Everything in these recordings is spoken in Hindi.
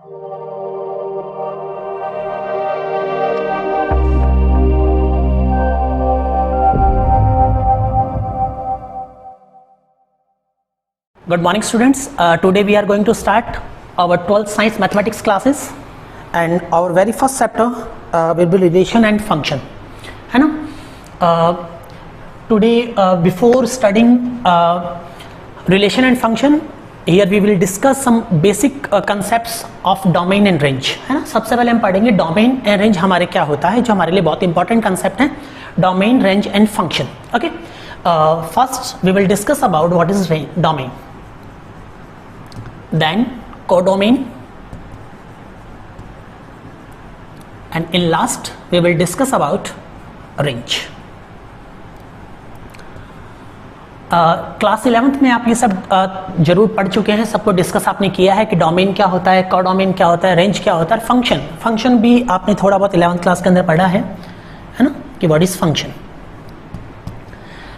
Good morning students. Today we are going to start our 12th science mathematics classes and our very first chapter will be relation and function, है ना? Today before studying relation and function, here we will discuss some basic concepts of domain and range, है ना? सबसे पहले हम पढ़ेंगे domain and range हमारे क्या होता है, जो हमारे लिए बहुत important concept है, domain, range and function. Okay. First we will discuss about what is domain. Then codomain, and in last we will discuss about range. Class 11th में आप ये सब जरूर पढ़ चुके हैं, सबको डिस्कस आपने किया है कि डोमेन क्या होता है, कोडोमेन क्या होता है, रेंज क्या होता है, फंक्शन भी आपने थोड़ा बहुत 11th क्लास के अंदर पढ़ा है ना, कि व्हाट इज फंक्शन।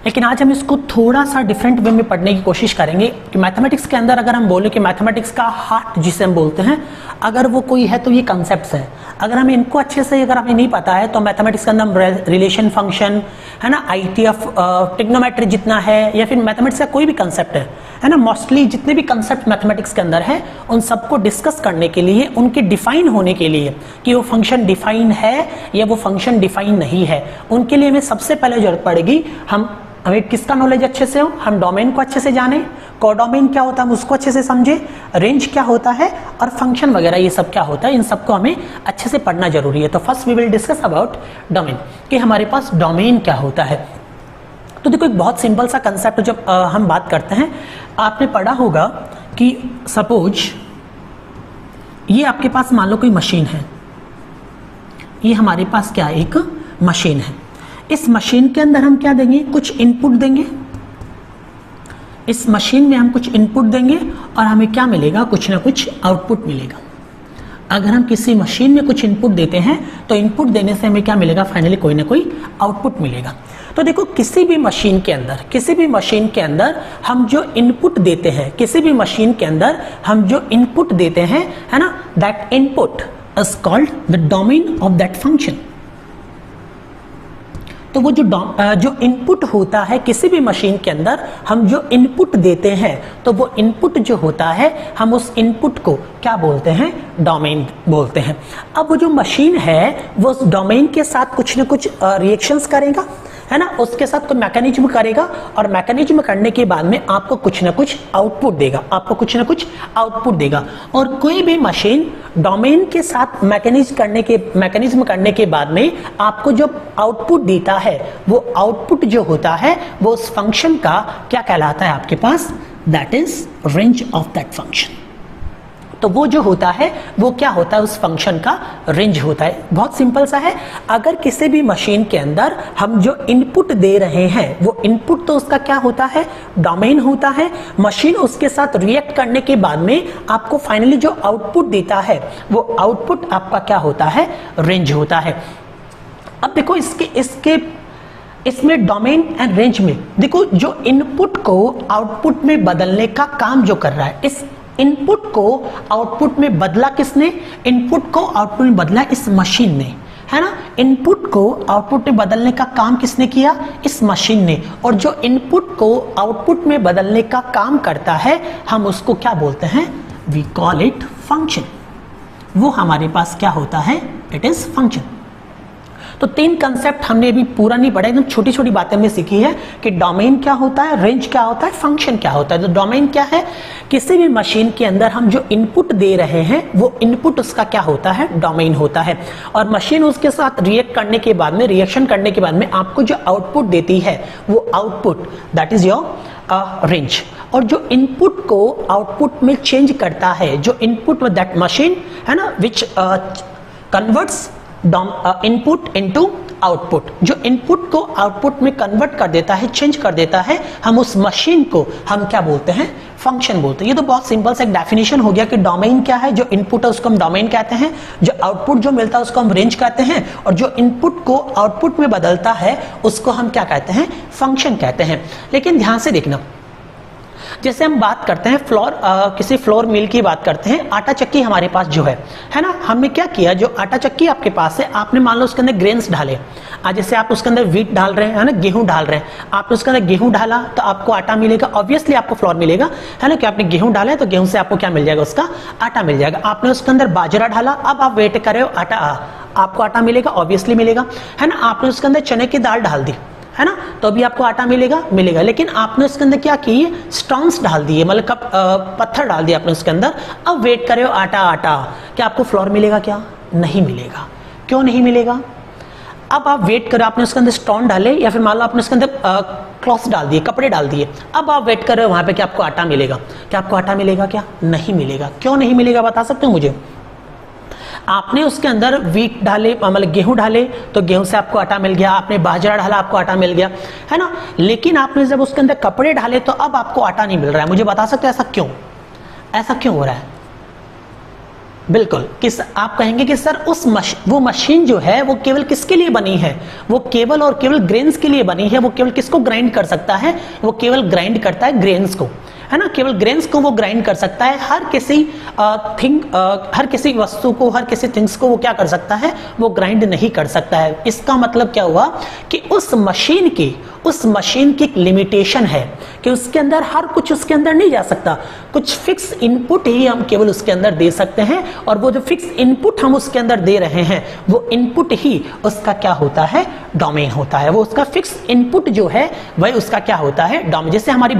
लेकिन आज हम इसको थोड़ा सा डिफरेंट वे में पढ़ने की कोशिश करेंगे कि मैथमेटिक्स के अंदर अगर हम बोले कि मैथमेटिक्स का हार्ट जिसे हम बोलते हैं, अगर वो कोई है तो ये कॉन्सेप्ट्स है। अगर हमें इनको अच्छे से अगर हमें नहीं पता है तो मैथमेटिक्स के अंदर हम रिलेशन फंक्शन, है ना, आईटीएफ, ट्रिग्नोमेट्री जितना है, या फिर मैथमेटिक्स का कोई भी कंसेप्ट है ना, मोस्टली जितने भी कंसेप्ट मैथमेटिक्स के अंदर है उन सबको डिस्कस करने के लिए, उनके डिफाइन होने के लिए कि वो फंक्शन डिफाइन है या वो फंक्शन डिफाइन नहीं है, उनके लिए हमें सबसे पहले जरूरत पड़ेगी हमें किसका नॉलेज अच्छे से हो, हम डोमेन को अच्छे से जाने, कोडोमेन क्या होता है हम उसको अच्छे से समझे, रेंज क्या होता है और फंक्शन वगैरह ये सब क्या होता है, इन सबको हमें अच्छे से पढ़ना जरूरी है। तो first we will discuss about domain, कि हमारे पास डोमेन क्या होता है। तो देखो एक बहुत सिंपल सा कंसेप्ट जब हम बात करते हैं, आपने पढ़ा होगा कि सपोज ये आपके पास मान लो कोई मशीन है, ये हमारे पास क्या एक मशीन है, इस मशीन के अंदर हम क्या देंगे, कुछ इनपुट देंगे, इस मशीन में हम कुछ इनपुट देंगे और हमें क्या मिलेगा, कुछ ना कुछ आउटपुट मिलेगा। अगर हम किसी मशीन में कुछ इनपुट देते हैं तो इनपुट देने से हमें क्या मिलेगा, फाइनली कोई ना कोई आउटपुट मिलेगा। तो देखो किसी भी मशीन के अंदर हम जो इनपुट देते हैं, किसी भी मशीन के अंदर हम जो इनपुट देते हैं, है ना, that input is called the domain of that function. तो वो जो इनपुट होता है किसी भी मशीन के अंदर, हम जो इनपुट देते हैं तो वो इनपुट जो होता है हम उस इनपुट को क्या बोलते हैं, डोमेन बोलते हैं। अब वो जो मशीन है वो उस डोमेन के साथ कुछ ना कुछ रिएक्शंस करेगा, है ना, उसके साथ कोई मैकेनिज्म करेगा और मैकेनिज्म करने के बाद में आपको कुछ ना कुछ आउटपुट देगा, और कोई भी मशीन डोमेन के साथ मैकेनिज्म करने के बाद में आपको जो आउटपुट देता है, वो आउटपुट जो होता है वो उस फंक्शन का क्या कहलाता है आपके पास, that is range of that function. तो वो जो होता है वो क्या होता है, उस फंक्शन का रेंज होता है। बहुत सिंपल सा है, अगर किसी भी मशीन के अंदर हम जो इनपुट दे रहे हैं वो इनपुट तो उसका क्या होता है, डोमेन होता है। मशीन उसके साथ रिएक्ट करने के बाद में आपको फाइनली जो आउटपुट देता है वो आउटपुट आपका क्या होता है, रेंज होता है। अब देखो इसमें डोमेन एंड रेंज में देखो, जो इनपुट को आउटपुट में बदलने का काम जो कर रहा है, इस इनपुट को आउटपुट में बदला किसने, इनपुट को आउटपुट में बदला इस मशीन ने, है ना, इनपुट को आउटपुट में बदलने का काम किसने किया, इस मशीन ने। और जो इनपुट को आउटपुट में बदलने का काम करता है हम उसको क्या बोलते हैं, वी कॉल इट फंक्शन। वो हमारे पास क्या होता है, इट इज फंक्शन। तो 3 कंसेप्ट हमने अभी पूरा नहीं पढ़ा, एकदम छोटी छोटी बातें हमने सीखी है कि डोमेन क्या होता है, रेंज क्या होता है, फंक्शन क्या होता है। तो डोमेन क्या है, किसी भी मशीन के अंदर हम जो इनपुट दे रहे हैं वो इनपुट उसका क्या होता है, डोमेन होता है। और मशीन उसके साथ रिएक्शन करने के बाद में आपको जो आउटपुट देती है वो output, that is your range. और जो इनपुट को आउटपुट में चेंज करता है, जो इनपुट दैट मशीन, है ना, which converts input into output, जो इनपुट को आउटपुट में कन्वर्ट कर देता है, चेंज कर देता है, हम उस मशीन को हम क्या बोलते हैं, फंक्शन बोलते हैं। ये तो बहुत सिंपल सा एक डेफिनेशन हो गया कि डोमेन क्या है, जो इनपुट है उसको हम डोमेन कहते हैं, जो आउटपुट जो मिलता है उसको हम रेंज कहते हैं, और जो इनपुट को आउटपुट में बदलता है उसको हम क्या कहते हैं, फंक्शन कहते हैं। लेकिन ध्यान से देखना, जैसे हम बात करते हैं किसी फ्लोर मिल की बात करते हैं, आटा चक्की हमारे पास जो है ना, हमने क्या किया, जो आटा चक्की आपके पास है, आपने मान लो उसके अंदर ग्रेन्स डाले। जैसे आप उसके अंदर व्हीट डाल रहे हैं, है ना, गेहूं डाल रहे हैं, आपने उसके अंदर गेहूं डाला तो आपको आटा मिलेगा, ऑब्वियसली आपको फ्लोर मिलेगा, है ना, कि आपने गेहूं डाला है तो गेहूं से आपको क्या मिल जाएगा, उसका आटा मिल जाएगा। आपने उसके अंदर बाजरा डाला, अब आप वेट कर रहे हो आपको आटा मिलेगा, ऑब्वियसली मिलेगा, है ना। आपने उसके अंदर चने की दाल डाल दी, है ना, तो अभी आपको आटा मिलेगा। लेकिन आपने उसके अंदर क्या किए, स्टोन्स डाल दिए, मतलब पत्थर डाल दिए आपने उसके अंदर। अब वेट करे हो आटा, क्या आपको फ्लोर मिलेगा? क्या नहीं मिलेगा। क्यों नहीं मिलेगा? अब आप वेट करो, आपने उसके अंदर स्टोन डाले या फिर मान लो आपने उसके अंदर क्लॉथ्स डाल दिए, कपड़े डाल दिए। अब आप वेट कर रहे हो वहां पे कि आपको आटा मिलेगा। क्या आपको आटा मिलेगा? क्या नहीं मिलेगा। क्यों नहीं मिलेगा बता सकते हो मुझे? आपने उसके अंदर व्हीट डाले, मतलब गेहूं डाले तो गेहूं से आपको आटा मिल गया, आपने बाजरा डाला आपको आटा मिल गया, है ना। लेकिन आपने जब उसके अंदर कपड़े डाले तो अब आपको आटा नहीं मिल रहा है। मुझे बता सकते हो ऐसा क्यों? ऐसा क्यों हो रहा है? बिल्कुल, आप कहेंगे कि सर वो मशीन जो है वो केवल किसके लिए बनी है? वो केवल और केवल ग्रेन्स के लिए बनी है। वो केवल किसको ग्राइंड कर सकता है? वो केवल ग्राइंड करता है ग्रेन्स को, है ना, केवल ग्रेन्स को वो ग्राइंड कर सकता है। हर किसी वस्तु को, हर किसी थिंग्स को वो क्या कर सकता है? वो ग्राइंड नहीं कर सकता है। इसका मतलब क्या हुआ कि उस मशीन की एक लिमिटेशन है कि उसके अंदर हर कुछ उसके अंदर नहीं जा सकता। कुछ फिक्स इनपुट ही हम केवल उसके अंदर दे सकते हैं, और वो जो फिक्स इनपुट हम उसके अंदर दे रहे हैं वो इनपुट ही उसका क्या होता है? डोमेन होता है। वो उसका फिक्स इनपुट जो है वही उसका क्या होता है? डोमेन। जैसे हमारी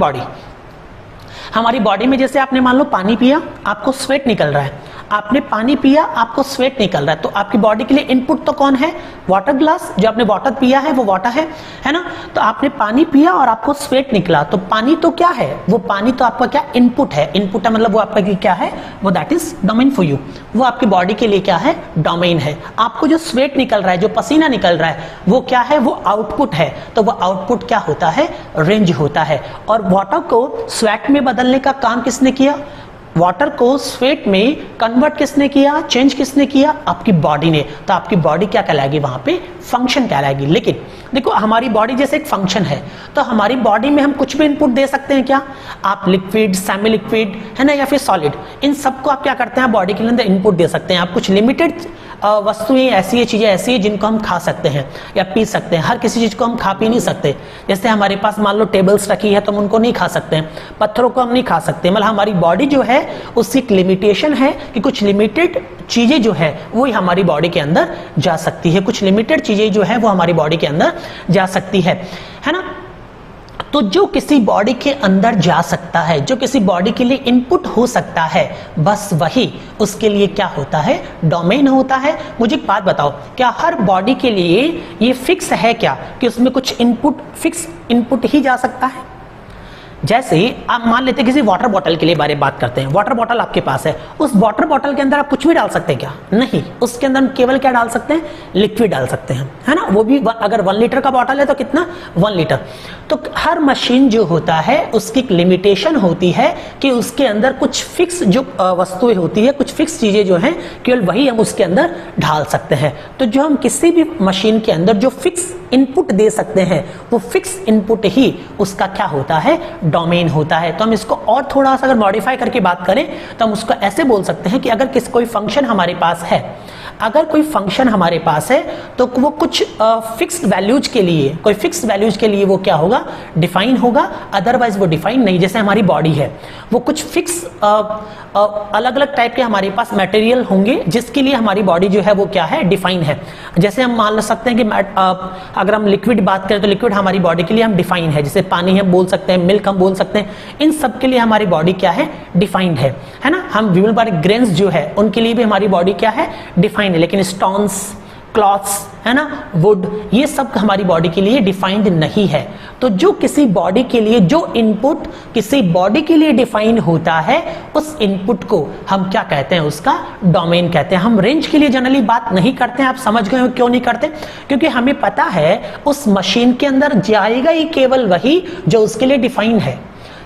बॉडी में जैसे आपने मान लो पानी पिया, आपको स्वेट निकल रहा है, आपने पानी पिया, आपको स्वेट निकल रहा है, तो आपकी बॉडी के लिए इनपुट तो कौन है? Water glass. जो आपने वाटर पिया है वो वाटर है ना। तो आपने पानी पिया और आपको स्वेट निकला, तो पानी तो क्या है? वो पानी तो आपका क्या? इनपुट है। इनपुट है मतलब वो आपका क्या है? वो that is domain for you. वो आपकी बॉडी के लिए क्या है? डोमेन है। आपको जो स्वेट निकल रहा है, जो पसीना निकल रहा है, वो क्या है? वो आउटपुट है। तो वो आउटपुट क्या होता है? रेंज होता है। और वाटर को स्वेट में बदलने का काम किसने किया? वाटर को स्वेट में कन्वर्ट किसने किया? चेंज किसने किया? आपकी बॉडी ने। तो आपकी बॉडी क्या कहलाएगी? वहां पे फंक्शन कहलाएगी। लेकिन देखो, हमारी बॉडी जैसे एक फंक्शन है, तो हमारी बॉडी में हम कुछ भी इनपुट दे सकते हैं क्या? आप लिक्विड, सेमी लिक्विड, है ना, या फिर सॉलिड, इन सबको आप क्या करते हैं? बॉडी के अंदर इनपुट दे सकते हैं। आप कुछ लिमिटेड वस्तुएं ऐसी है, चीजें ऐसी है जिनको हम खा सकते हैं या पी सकते हैं। हर किसी चीज को हम खा पी नहीं सकते। जैसे हमारे पास मान लो टेबल्स रखी है तो हम उनको नहीं खा सकते हैं, पत्थरों को हम नहीं खा सकते। मतलब हमारी बॉडी जो है उसकी एक लिमिटेशन है कि कुछ लिमिटेड चीजें जो है वो हमारी बॉडी के अंदर जा सकती है। कुछ लिमिटेड चीजें जो है वो हमारी बॉडी के अंदर जा सकती है ना। तो जो किसी बॉडी के अंदर जा सकता है, जो किसी बॉडी के लिए इनपुट हो सकता है, बस वही उसके लिए क्या होता है? डोमेन होता है। मुझे एक बात बताओ, क्या हर बॉडी के लिए ये फिक्स है क्या कि उसमें कुछ फिक्स इनपुट ही जा सकता है? जैसे आप मान लेते हैं किसी वाटर बॉटल के लिए बारे में बात करते हैं। वाटर बॉटल आपके पास है, उस वाटर बॉटल के अंदर आप कुछ भी डाल सकते हैं क्या? नहीं, उसके अंदर हम केवल क्या डाल सकते हैं? लिक्विड डाल सकते हैं, है ना। वो भी अगर 1 लीटर का बॉटल है तो कितना? 1 लीटर। तो हर मशीन जो होता है उसकी एक लिमिटेशन होती है कि उसके अंदर कुछ फिक्स जो वस्तुएं होती है, कुछ फिक्स चीजें जो हैं, केवल वही हम उसके अंदर ढाल सकते हैं। तो जो हम किसी भी मशीन के अंदर जो फिक्स इनपुट दे सकते हैं, वो फिक्स इनपुट ही उसका क्या होता है? डोमेन होता है। तो हम इसको और थोड़ा सा अगर मॉडिफाई करके बात करें तो हम उसको ऐसे बोल सकते हैं कि अगर कोई फंक्शन हमारे पास है, अगर कोई फंक्शन हमारे पास है तो वो कुछ फिक्स्ड वैल्यूज के लिए, कोई फिक्स वैल्यूज के लिए वो क्या होगा? डिफाइन होगा, अदरवाइज वो डिफाइन नहीं। जैसे हमारी बॉडी है, वो कुछ फिक्स अलग अलग टाइप के हमारे पास मटेरियल होंगे जिसके लिए हमारी बॉडी जो है वो क्या है? डिफाइन है। जैसे हम मान सकते हैं कि अगर हम लिक्विड बात करें तो लिक्विड हमारी बॉडी के लिए हम डिफाइन है। जैसे पानी हम बोल सकते हैं, मिल्क हम बोल सकते हैं, इन सब के लिए हमारी बॉडी क्या है? डिफाइंड है ना। हम विभिन्न बार ग्रेन्स जो है उनके लिए भी हमारी बॉडी क्या है? डिफाइंड है। लेकिन स्टोन्स, क्लॉथ्स, है ना, वुड, ये सब हमारी बॉडी के लिए डिफाइंड नहीं है। तो जो किसी बॉडी के लिए, जो इनपुट किसी बॉडी के लिए डिफाइन होता है, उस इनपुट को हम क्या कहते हैं? उसका डोमेन कहते हैं। हम रेंज के लिए जनरली बात नहीं करते हैं। आप समझ गए हो क्यों नहीं करते? क्योंकि हमें पता है उस मशीन के अंदर जाएगा ही केवल वही जो उसके लिए डिफाइन है,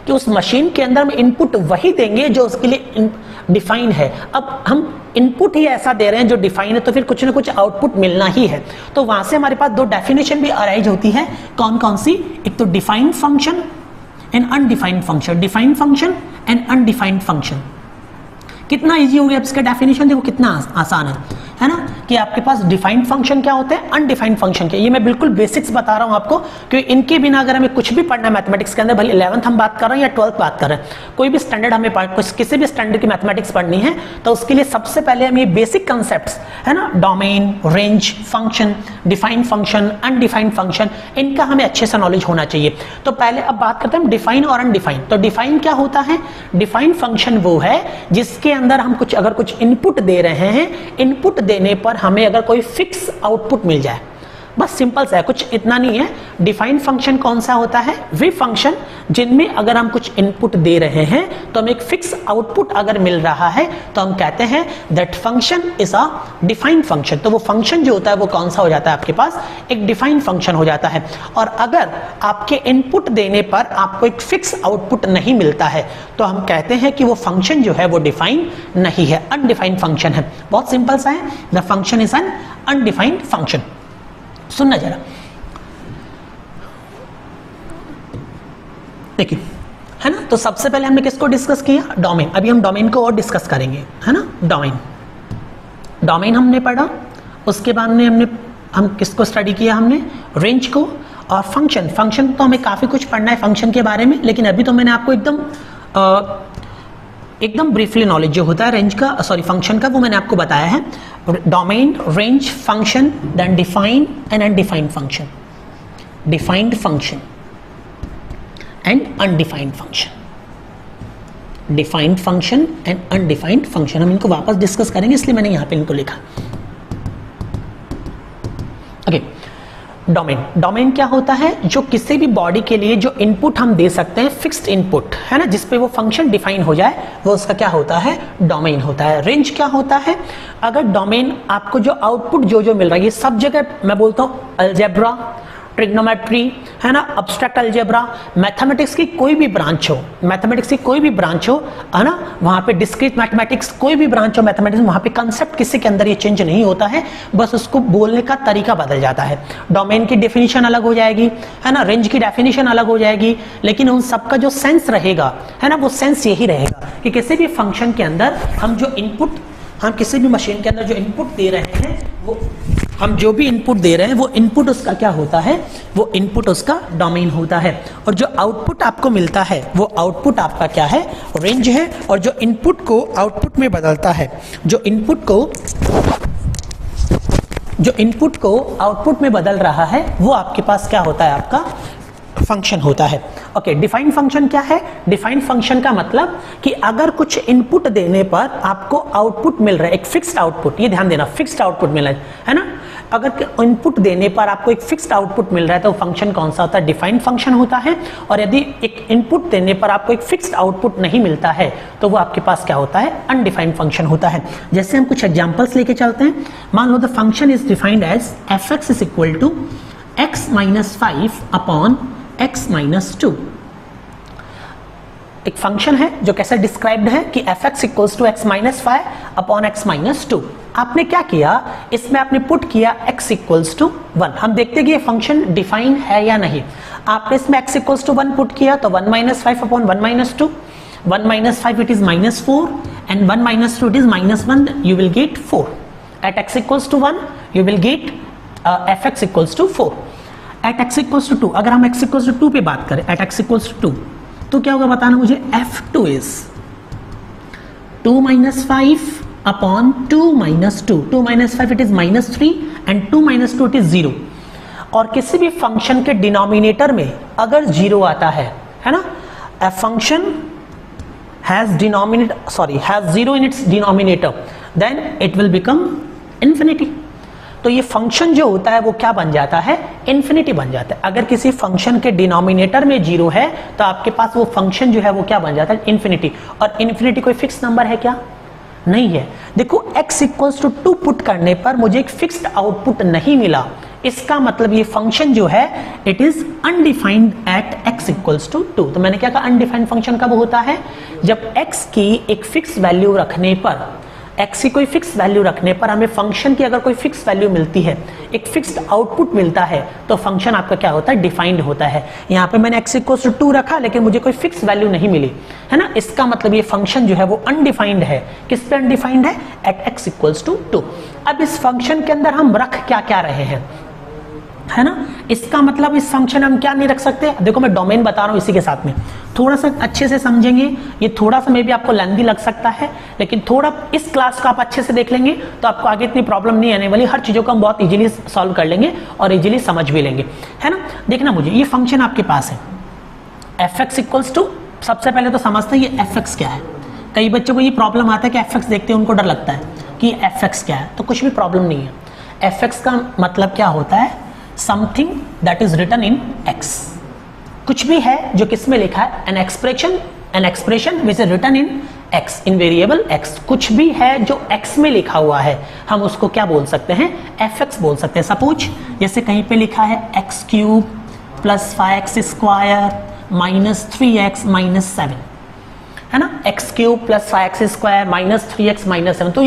कि उस मशीन के अंदर हम इनपुट वही देंगे जो उसके लिए डिफाइन है। अब हम इनपुट ही ऐसा दे रहे हैं जो डिफाइन है, तो फिर कुछ ना कुछ आउटपुट मिलना ही है। तो वहां से हमारे पास 2 डेफिनेशन भी अराइज होती है। कौन कौन सी? एक तो defined function, an undefined function, defined function and undefined function. कितना इजी हो गया इसका डेफिनेशन, देखो कितना आसान है ना, कि आपके पास डिफाइंड फंक्शन क्या होते हैं, अनडिफाइंड फंक्शन क्या। ये मैं बिल्कुल बेसिक्स बता रहा हूं आपको, क्योंकि इनके बिना अगर हमें कुछ भी पढ़ना है मैथमेटिक्स के अंदर, भले 11th हम बात कर रहे हैं या 12th बात कर रहे हैं, कोई भी स्टैंडर्ड हमें किसी भी स्टैंडर्ड की मैथमेटिक्स पढ़नी है तो उसके लिए सबसे पहले हमें ये बेसिक कंसेप्ट्स है ना, domain, range, function, defined function, undefined function, इनका हमें अच्छे से नॉलेज होना चाहिए। तो पहले अब बात करते हैं डिफाइन और अनडिफाइंड। तो डिफाइन क्या होता है, डिफाइंड फंक्शन वो है जिसके अंदर हम अगर कुछ इनपुट दे रहे हैं, इनपुट देने पर हमें अगर कोई फिक्स आउटपुट मिल जाए, बस सिंपल सा है, कुछ इतना नहीं है। डिफाइंड फंक्शन कौन सा होता है, वे फंक्शन जिनमें अगर हम कुछ इनपुट दे रहे हैं तो हमें एक फिक्स आउटपुट अगर मिल रहा है तो हम कहते हैं that function is a defined function. तो वो फंक्शन जो होता है वो कौन सा हो जाता है, आपके पास एक डिफाइंड फंक्शन हो जाता है। और अगर आपके इनपुट देने पर आपको एक फिक्स आउटपुट नहीं मिलता है तो हम कहते हैं कि वो फंक्शन जो है वो डिफाइंड नहीं है, अनडिफाइंड फंक्शन है। बहुत सिंपल सा है, the function is an undefined function. सुनना जरा, देखिए है ना, तो सबसे पहले हमने किसको डिस्कस किया, डोमेन। अभी हम डोमेन को और डिस्कस करेंगे, है ना। डोमेन हमने पढ़ा, उसके बाद में हम किसको स्टडी किया, हमने रेंज को। और फंक्शन तो हमें काफी कुछ पढ़ना है फंक्शन के बारे में, लेकिन अभी तो मैंने आपको एकदम ब्रीफली नॉलेज जो होता है रेंज का, सॉरी फंक्शन का, वो मैंने आपको बताया है। Domain, range, function, then define and undefined function, defined function and undefined function, defined function and undefined function. हम इनको वापस डिस्कस करेंगे, इसलिए मैंने यहां पे इनको लिखा। ओके, डोमेन क्या होता है, जो किसी भी बॉडी के लिए जो इनपुट हम दे सकते हैं, फिक्स्ड इनपुट है ना, जिसपे वो फंक्शन डिफाइन हो जाए, वो उसका क्या होता है, डोमेन होता है। रेंज क्या होता है, अगर डोमेन आपको जो आउटपुट जो मिल रहा है, ये सब जगह मैं बोलता हूं, अलजेब्रा, ट्रिग्नोमेट्री है ना, अब्स्ट्रैक्ट अलजेब्रा, मैथमेटिक्स की कोई भी ब्रांच हो, है ना, वहां पे डिस्क्रीट मैथमेटिक्स, कोई भी ब्रांच हो मैथमेटिक्स, वहां पे कंसेप्ट किसी के अंदर ये चेंज नहीं होता है, बस उसको बोलने का तरीका बदल जाता है। डोमेन की डेफिनेशन अलग हो जाएगी, है ना, रेंज की डेफिनेशन अलग हो जाएगी, लेकिन उन सबका जो सेंस रहेगा, है ना, वो सेंस यही रहेगा कि किसी भी फंक्शन के अंदर हम किसी भी मशीन के अंदर जो इनपुट दे रहे हैं, वो हम जो भी इनपुट दे रहे हैं, वो इनपुट उसका क्या होता है, वो इनपुट उसका डोमेन होता है। और जो आउटपुट आपको मिलता है, वो आउटपुट आपका क्या है, रेंज है। और जो इनपुट को आउटपुट में बदलता है, जो इनपुट को आउटपुट में बदल रहा है, वो आपके पास क्या होता है, आपका फंक्शन होता है। ओके, डिफाइंड फंक्शन क्या है, डिफाइंड फंक्शन का मतलब कि अगर कुछ इनपुट देने पर आपको आउटपुट मिल रहा है, एक फिक्स्ड आउटपुट, ये ध्यान देना, फिक्स्ड आउटपुट मिल रहा है ना, अगर इनपुट देने पर आपको एक फिक्स्ड आउटपुट मिल रहा है तो फंक्शन कौन सा होता है, डिफाइंड फंक्शन होता है। और यदि एक इनपुट देने पर आपको एक फिक्स्ड आउटपुट नहीं मिलता है तो वो आपके पास क्या होता है, अनडिफाइंड फंक्शन होता है। जैसे हम कुछ एग्जांपल्स लेके चलते हैं। मान लो the function is defined as fx is equal to x minus 5 upon x minus 2। एक फंक्शन है जो कैसे डिस्क्राइब्ड है कि fx equals to x minus 5 upon x minus 2। आपने क्या किया, इसमें आपने पुट किया x इक्वल्स टू 1। हम देखते हैं कि ये फंक्शन डिफाइन है या नहीं। आपने इसमें x इक्वल्स टू 1 पुट किया तो 1 minus 5 upon 1 minus 2, 1 minus 5 it is minus 4 and 1 minus 2 it is minus 1, you will get 4. At x equals to 1 you will get fx equals to 4. At x equals to 2, अगर हम x equals to 2 पे बात करें, at x equals to 2 तो क्या होगा बताना मुझे, f2 is 2 minus 5 upon 2 minus 2, 2 minus 5 it is minus 3 and 2 minus 2 it is 0। और किसी भी फंक्शन के डिनोमिनेटर में अगर 0 आता है ना, a function has 0 in its denominator, then it will become infinity। तो ये फंक्शन जो होता है वो क्या बन जाता है, इन्फिनिटी बन जाता है। अगर किसी फंक्शन के डिनोमिनेटर में 0 है तो आपके पास वो फंक्शन जो है वो क्या बन जाता है, इन्फिनिटी। और इन्फिनिटी कोई फिक्स नंबर है क्या, नहीं है। देखो x इक्वल्स टू 2 पुट करने पर मुझे एक फिक्स्ड आउटपुट नहीं मिला, इसका मतलब ये फंक्शन जो है it is undefined at x equals to 2। तो मैंने क्या कहा, अनडिफाइंड फंक्शन कब होता है, जब x की एक फिक्स वैल्यू रखने पर x की कोई फिक्स वैल्यू रखने पर हमें फंक्शन की अगर कोई फिक्स वैल्यू मिलती है, एक फिक्स्ड आउटपुट मिलता है, तो फंक्शन आपका क्या होता है, डिफाइंड होता है। यहाँ पे मैंने x इक्वल्स टू 2 रखा लेकिन मुझे कोई फिक्स वैल्यू नहीं मिली, है ना, इसका मतलब ये फंक्शन जो है वो अनडिफाइंड है। किस पे अनडिफाइंड है, एट x इक्वल्स टू 2। अब इस फंक्शन के अंदर हम रख क्या क्या रहे हैं, है ना, इसका मतलब इस फंक्शन हम क्या नहीं रख सकते। देखो मैं डोमेन बता रहा हूं इसी के साथ में, थोड़ा सा अच्छे से समझेंगे, ये थोड़ा सा मे भी आपको लेंथी लग सकता है, लेकिन थोड़ा इस क्लास को आप अच्छे से देख लेंगे तो आपको आगे इतनी प्रॉब्लम नहीं आने वाली। हर चीजों को हम बहुत इजीली सॉल्व कर लेंगे और इजीली समझ भी लेंगे, है ना। देखना मुझे, ये फंक्शन आपके पास है एफ एक्स इक्वल्स टू, सबसे पहले तो समझते हैं ये एफ एक्स क्या है। कई बच्चों को ये प्रॉब्लम आता है कि एफ एक्स देखते हैं उनको डर लगता है कि एफ एक्स क्या है, तो कुछ भी प्रॉब्लम नहीं है। एफ एक्स का मतलब क्या होता है, something that is written in x, कुछ भी है जो किस में लिखा है, an expression which is written in x, in variable x, कुछ भी है जो एक्स में लिखा हुआ है हम उसको क्या बोल सकते हैं, एफ एक्स बोल सकते हैं। सपोज जैसे कहीं पे लिखा है x cube plus 5x square minus 3x minus 7, है ना, x cube plus 5x square minus 3x minus 7, तो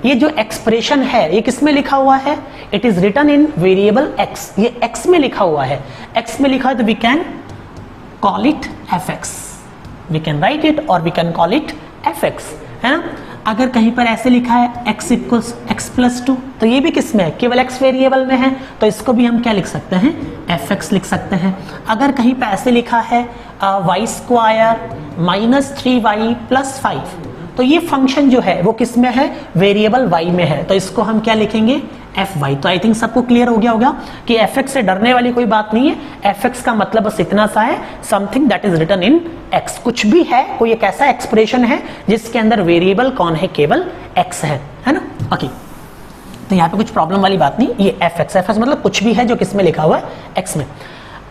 ये जो एक्सप्रेशन है ये किस में लिखा हुआ है, it is written in variable X, ये एक्स में लिखा हुआ है। एक्स में लिखा है तो we can call it F X, we can write it और we can call it F X, है ना। अगर कहीं पर ऐसे लिखा है x इक्वल्स एक्स प्लस 2, तो ये भी किस में है, केवल x वेरिएबल में है, तो इसको भी हम क्या लिख सकते हैं, एफ एक्स लिख सकते हैं। अगर कहीं पर ऐसे लिखा है y square minus 3y plus 5, तो ये फंक्शन जो है वो किस में है, वेरिएबल y में है, तो इसको हम क्या लिखेंगे, एफ वाई। तो आई थिंक सबको क्लियर हो गया होगा कि एफ एक्स से डरने वाली कोई बात नहीं है। एफ एक्स का मतलब बस इतना सा है, something that is written in x, कुछ भी है, कोई एक ऐसा एक्सप्रेशन है जिसके अंदर वेरिएबल कौन है, केवल एक्स है ना। ओके, तो यहाँ पे कुछ प्रॉब्लम वाली बात नहीं, ये एफ एक्स मतलब कुछ भी है जो किस में लिखा हुआ है, एक्स में।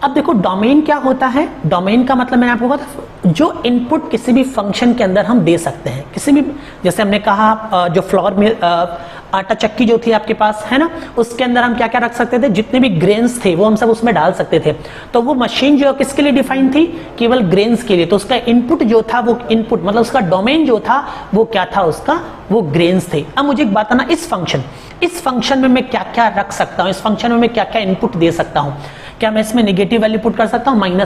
अब देखो डोमेन क्या होता है, डोमेन का मतलब मैंने आपको कहा जो इनपुट किसी भी फंक्शन के अंदर हम दे सकते हैं, किसी भी, जैसे हमने कहा जो फ्लोर में आटा चक्की जो थी आपके पास, है ना, उसके अंदर हम क्या क्या रख सकते थे, जितने भी ग्रेन्स थे वो हम सब उसमें डाल सकते थे। तो वो मशीन जो किसके लिए डिफाइन थी, केवल ग्रेन्स के लिए, तो उसका इनपुट जो था वो इनपुट मतलब उसका डोमेन जो था वो क्या था, उसका वो ग्रेन्स थे। अब मुझे एक बात आना, इस फंक्शन में मैं क्या क्या रख सकता हूँ, इस फंक्शन में मैं क्या क्या इनपुट दे सकता हूँ। क्या मैं इसमें नेगेटिव वैल्यू पुट कर सकता हूँ, -1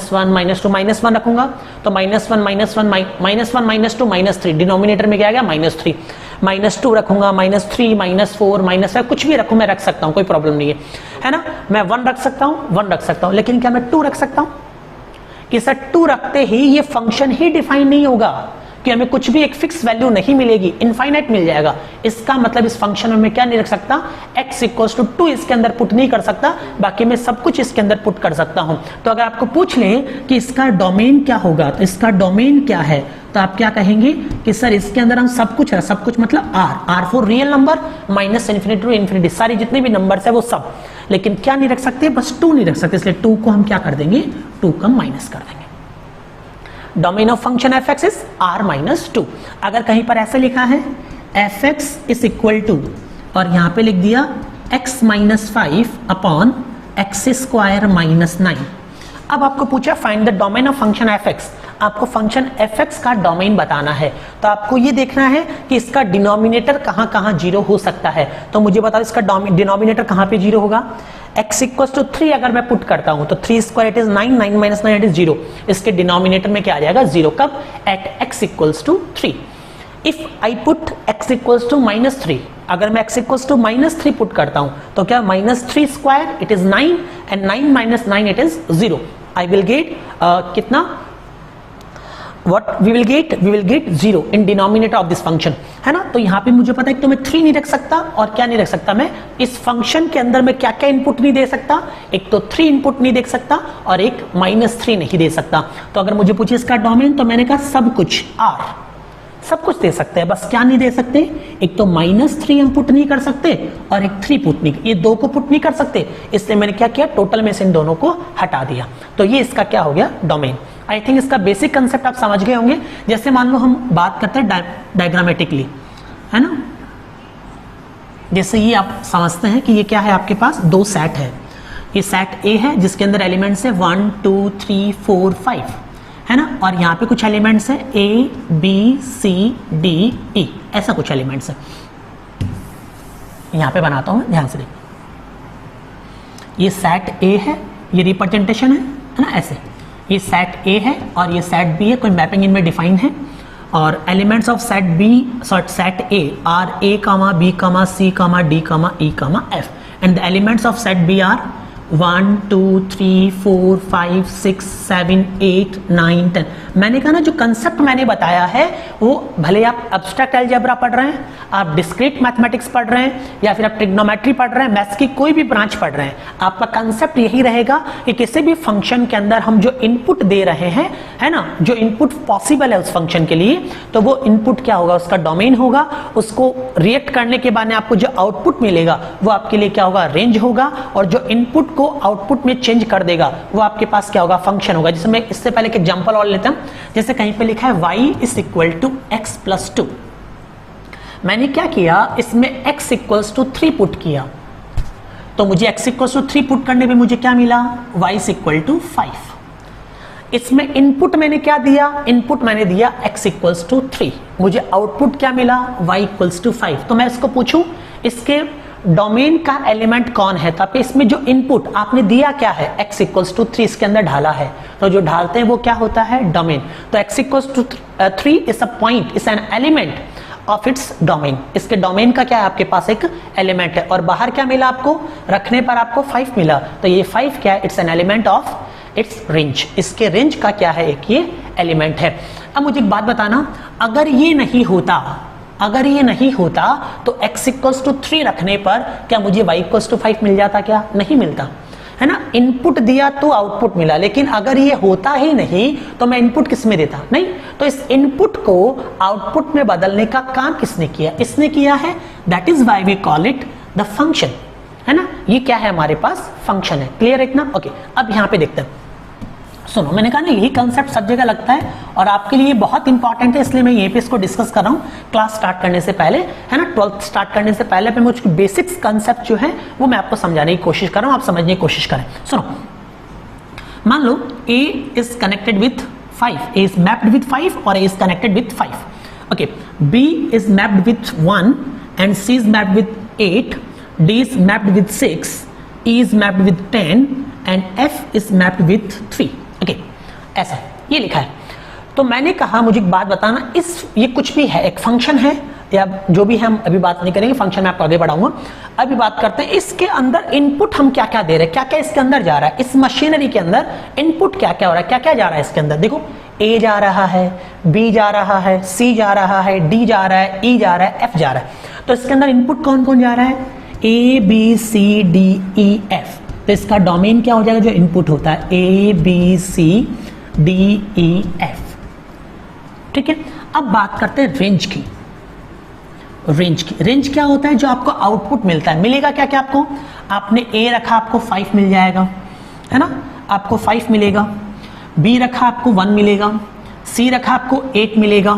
-2 -1 रखूंगा तो -1 -2 -3, डिनोमिनेटर में क्या आ गया, -3, -2 रखूंगा, -3 -4 -5, कुछ भी रखूं मैं रख सकता हूं, कोई प्रॉब्लम नहीं है ना। मैं 1 रख सकता हूं, लेकिन क्या मैं 2 रख सकता हूं, कि सर 2 रखते ही ये फंक्शन ही डिफाइन नहीं होगा, कि हमें कुछ भी एक फिक्स वैल्यू नहीं मिलेगी, इनफाइनाइट मिल जाएगा। इसका मतलब इस फंक्शन में मैं क्या नहीं रख सकता, x इक्वल्स टू 2 इसके अंदर पुट नहीं कर सकता, बाकी मैं सब कुछ इसके अंदर पुट कर सकता हूं। तो अगर आपको पूछ लें कि इसका डोमेन क्या होगा, तो इसका डोमेन क्या है, तो आप क्या कहेंगे कि सर इसके अंदर हम सब कुछ मतलब r for real number -∞ to infinity, सारी जितने भी नंबर्स है वो सब, लेकिन क्या नहीं रख सकते, बस 2 नहीं रख सकते, इसलिए 2 को हम क्या कर देंगे, 2 का माइनस कर देंगे। Domain of function f x is r-2। अगर कहीं पर ऐसे लिखा है f x is equal to, और यहां पे लिख दिया x-5 अपॉन एक्स स्क्वायर -9। अब आपको पूछा find the domain of function f x, आपको फंक्शन एफ एक्स का डोमेन बताना है, तो आपको ये देखना है कि इसका डिनोमिनेटर कहां कहां 0 हो सकता है। तो मुझे बताओ इसका डिनोमिनेटर कहां पे 0 होगा, x इक्वल्स टू 3 अगर मैं पुट करता हूं तो 3 square it is 9, 9 minus 9 it is 0, इसके डिनोमिनेटर में क्या आ जाएगा, 0। कब, at x equals to 3। If I put x equals to -3, अगर मैं x इक्वल्स टू -3 पुट करता हूं तो क्या -3 square it is 9 and 9 minus 9 it is 0। I will get कितना, what we will get 0 in denominator of this function, है ना। तो यहाँ पे मुझे पता है कि तो मैं 3 नहीं रख सकता, और क्या नहीं रख सकता, मैं इस फंक्शन के अंदर में क्या क्या इनपुट नहीं दे सकता, एक तो 3 इनपुट नहीं दे सकता और एक -3 नहीं दे सकता। तो अगर मुझे पूछे इसका डोमेन, तो मैंने कहा सब कुछ r, सब कुछ दे सकते हैं, बस क्या नहीं दे सकते, एक तो -3 हम पुट नहीं कर सकते और एक 3 पुट नहीं, ये 2 को पुट नहीं कर सकते, इसलिए मैंने क्या किया, टोटल में से इन दोनों को हटा दिया। तो ये इसका क्या हो गया, डोमेन। आई थिंक इसका बेसिक कंसेप्ट आप समझ गए होंगे। जैसे मान लो हम बात करते हैं डायग्रामेटिकली, है ना, जैसे ये आप समझते हैं कि ये क्या है, आपके पास 2 सेट है, ये सेट A है जिसके अंदर एलिमेंट्स है 1 2 3 4 5, है ना, और यहाँ पे कुछ एलिमेंट्स है A B C D E, ऐसा कुछ एलिमेंट्स है। यहां पे बनाता हूं, ध्यान से देखो, ये सेट ए है, ये रिप्रेजेंटेशन है ना, ऐसे ये सेट ए है और ये सेट बी है, कोई मैपिंग इनमें डिफाइन है, और elements of set B set A are a comma b comma c comma d comma e comma f, and the elements of set B are 1 2 3 4 5 6 7 8 9 10। मैंने कहा ना, जो कंसेप्ट मैंने बताया है वो भले आप एब्स्ट्रैक्ट अलजेब्रा पढ़ रहे हैं, आप डिस्क्रीट मैथमेटिक्स पढ़ रहे हैं, या फिर आप ट्रिग्नोमेट्री पढ़ रहे हैं, मैथ्स की कोई भी ब्रांच पढ़ रहे हैं, आपका कंसेप्ट यही रहेगा कि किसी भी फंक्शन के अंदर हम जो इनपुट दे रहे हैं, है ना, जो इनपुट पॉसिबल है उस फंक्शन के लिए, तो वो इनपुट क्या होगा, उसका डोमेन होगा, उसको रिएक्ट करने के बाद आपको जो आउटपुट मिलेगा वो आपके लिए क्या होगा, रेंज होगा, और जो इनपुट को आउटपुट में चेंज कर देगा वो आपके पास क्या होगा, फंक्शन होगा। जिसमें इससे पहले एक एग्जांपल और लेते हैं, जैसे कहीं पे लिखा है y is equal to x plus 2, मैंने क्या किया, इसमें x इक्वल्स टू 3 पुट किया, तो मुझे x इक्वल्स टू 3 पुट करने पे मुझे क्या मिला, y इज इक्वल टू 5। इसमें इनपुट मैंने क्या दिया, इनपुट मैंने दिया x इक्वल्स टू 3, मुझे आउटपुट क्या मिला, y इक्वल्स टू 5। तो मैं इसको पूछूं इसके डोमेन का एलिमेंट कौन है, तो आपके इसमें जो इनपुट आपने दिया क्या है, x इक्वल्स टू 3 इसके अंदर ढाला है, तो जो ढालते हैं वो क्या होता है, डोमेन। तो x equals to 3 is a point, is an element of its domain, इसके डोमेन का क्या है, आपके पास एक एलिमेंट है, और बाहर क्या मिला आपको, रखने पर आपको 5 मिला, तो ये 5 क्या है, it's an element of it's range, इसके रेंज का क्या है, एक ये एलिमेंट है। अब मुझे एक बात बताना, अगर ये नहीं होता तो x इक्वल्स टू 3 रखने पर क्या मुझे y इक्वल्स टू 5 मिल जाता, क्या नहीं मिलता, है ना, इनपुट दिया तो आउटपुट मिला, लेकिन अगर ये होता ही नहीं तो मैं इनपुट किस में देता, नहीं, तो इस इनपुट को आउटपुट में बदलने का काम किसने किया, इसने किया है, that is why we call it the function, है ना, ये क्या है, हमारे पास फंक्शन है, क्लियर है इतना, ओके। अब यहां पे देखते हैं, सुनो, मैंने कहा ना यही कंसेप्ट सब जगह लगता है और आपके लिए बहुत इंपॉर्टेंट है, इसलिए मैं यहीं पे इसको डिस्कस कर रहा हूँ क्लास स्टार्ट करने से पहले, है ना, 12th स्टार्ट करने से पहले पे मुझे बेसिक्स कंसेप्ट जो है वो मैं आपको समझाने की कोशिश कर रहा हूँ, आप समझने की कोशिश करें। सुनो, मान लो A is connected with 5, A is mapped with 5 और A is connected with 5, okay, B is mapped with 1 and C is mapped with 8, D is mapped with 6, E is mapped with 10 and F is mapped with 3, okay, ऐसा ये लिखा है। तो मैंने कहा मुझे एक बात बताना, ये कुछ भी है, एक फंक्शन है या जो भी है, हम अभी बात नहीं करेंगे, फंक्शन में आपको आगे बढ़ाऊंगा, अभी बात करते हैं इसके अंदर इनपुट हम क्या क्या दे रहे हैं, क्या क्या इसके अंदर जा रहा है, इस मशीनरी के अंदर इनपुट क्या क्या हो रहा है, क्या क्या जा रहा है इसके अंदर, देखो A जा रहा है, B जा रहा है, C जा रहा है, D जा रहा है, E जा रहा है, F जा रहा है, तो इसके अंदर इनपुट कौन कौन जा रहा है, A B C D E F, तो इसका डोमेन क्या हो जाएगा, जो इनपुट होता है A B C D E F, ठीक है। अब बात करते हैं रेंज की, रेंज क्या होता है, जो आपको आउटपुट मिलता है, मिलेगा क्या क्या आपको, आपने A रखा आपको 5 मिल जाएगा, है ना, आपको 5 मिलेगा, B रखा आपको 1 मिलेगा, C रखा आपको 8 मिलेगा,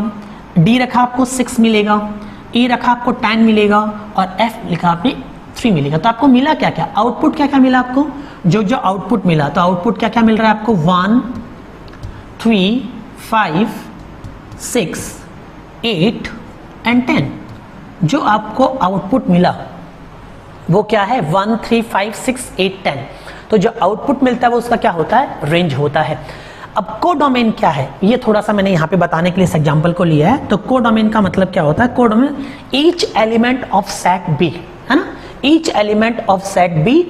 D रखा आपको 6 मिलेगा, E रखा आपको 10 मिलेगा और F लिखा आपने 3 मिलेगा। तो आपको मिला क्या क्या, आउटपुट क्या क्या मिला आपको, जो आउटपुट मिला, तो आउटपुट क्या क्या मिल रहा है आपको, 1 3 5 6 8 एंड 10, जो आपको आउटपुट मिला वो क्या है, 1 3 5 6 8 10, तो जो आउटपुट मिलता है वो उसका क्या होता है, रेंज होता है। अब कोडोमेन क्या है, ये थोड़ा सा मैंने यहाँ पे बताने के लिए इस एग्जांपल को लिया है। तो कोडोमेन का मतलब क्या होता है, codomain each element of set B, है ना, each element of set B,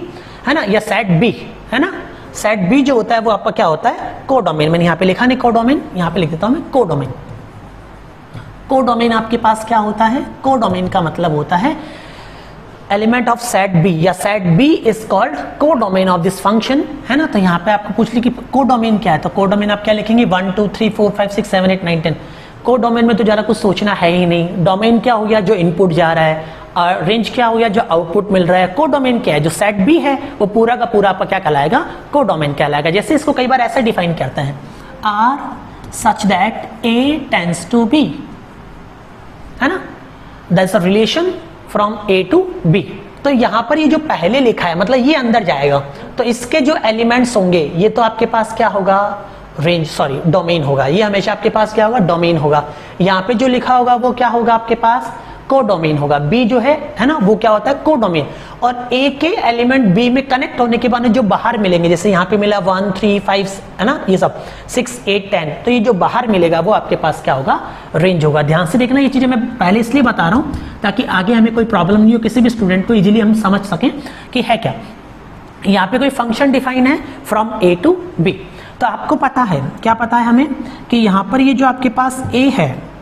है ना, या सेट बी, है ना, सेट बी जो होता है वो आपका क्या होता है, कोडोमेन। मैंने यहाँ पे लिखा नहीं कोडोमेन, यहाँ पे लिख देता हूँ मैं कोडोमेन। कोडोमेन आपके पास क्या होता है, कोडोमेन का मतलब होता है एलिमेंट ऑफ सेट बी, या set B is called codomain of this function, है ना। तो यहाँ पे आपको पूछ ली कि कोडोमेन क्या है, तो कोडोमेन आप क्या लिखेंगे, 1 2 3 4 5 6 7 8 9 10। कोडोमेन में तो ज़्यादा कुछ सोचना है ही नहीं। डोमेन क्या हो गया, जो इनपुट जा रहा है, और रेंज क्या हो गया, जो आउटपुट मिल रहा है। कोडोमेन क्या है, जो सेट बी है वो पूरा का पूरा आपका क्या कहलाएगा, कोडोमेन कहलाएगा। जैसे इसको कई बार ऐसे डिफाइन करते हैं, R such that A tends to B, है ना, that's a relation from A to B. तो यहां पर ये जो पहले लिखा है मतलब ये अंदर जाएगा, तो इसके जो एलिमेंट्स होंगे ये तो आपके पास क्या होगा, रेंज, सॉरी डोमेन होगा। ये हमेशा आपके पास क्या होगा, डोमेन होगा। यहाँ पे जो लिखा होगा वो क्या होगा आपके पास, कोडोमेन होगा। बी जो है ना, वो क्या होता है, कोडोमेन। और ए के एलिमेंट बी में कनेक्ट होने के बाद जो बाहर मिलेंगे, जैसे यहाँ पे मिला 1 3 5 है ना, ये सब 6 8 10, तो ये जो बाहर मिलेगा वो आपके पास क्या होगा, रेंज होगा। ध्यान से देखना, ये चीजें मैं पहले इसलिए बता रहा हूँ ताकि आगे हमें कोई प्रॉब्लम नहीं हो, किसी भी स्टूडेंट को इजीली हम समझ सकें कि है क्या। यहाँ पे कोई फंक्शन डिफाइन है फ्रॉम ए टू बी, तो आपको पता है, क्या पता है हमें कि यहाँ पर ये जो आपके पास ए है,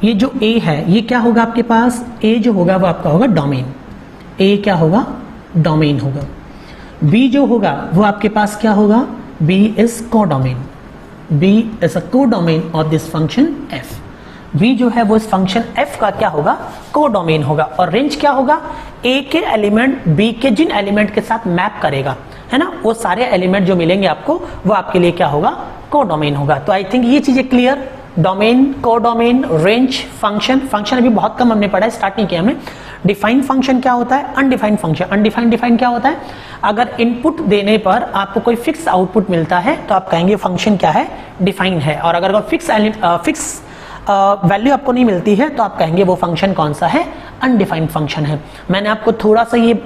ये जो ए है ये क्या होगा आपके पास, ए जो होगा वो आपका होगा डोमेन। ए क्या होगा, डोमेन होगा। बी जो होगा वो आपके पास क्या होगा, B is codomain. B is a codomain of this function f. B जो है वो इस फंक्शन एफ का क्या होगा, कोडोमेन होगा। और रेंज क्या होगा, ए के एलिमेंट बी के जिन एलिमेंट के साथ मैप करेगा, है ना, वो सारे एलिमेंट जो मिलेंगे आपको वो आपके लिए क्या होगा, कोडोमेन होगा। तो आई थिंक ये चीजें clear, domain, codomain, range, function. Function अभी बहुत कम हमने पढ़ा है, स्टार्ट नहीं किया हमने। डिफाइंड फंक्शन क्या होता है, अनडिफाइंड फंक्शन। अनडिफाइंड डिफाइंड क्या होता है, अगर इनपुट देने पर आपको कोई फिक्स आउटपुट मिलता है तो आप कहेंगे फंक्शन क्या है, डिफाइंड है। और अगर फिक्स वैल्यू आपको नहीं मिलती है तो आप कहेंगे वो फंक्शन कौन सा है, अनडिफाइंड फंक्शन है। मैंने आपको थोड़ा सा ये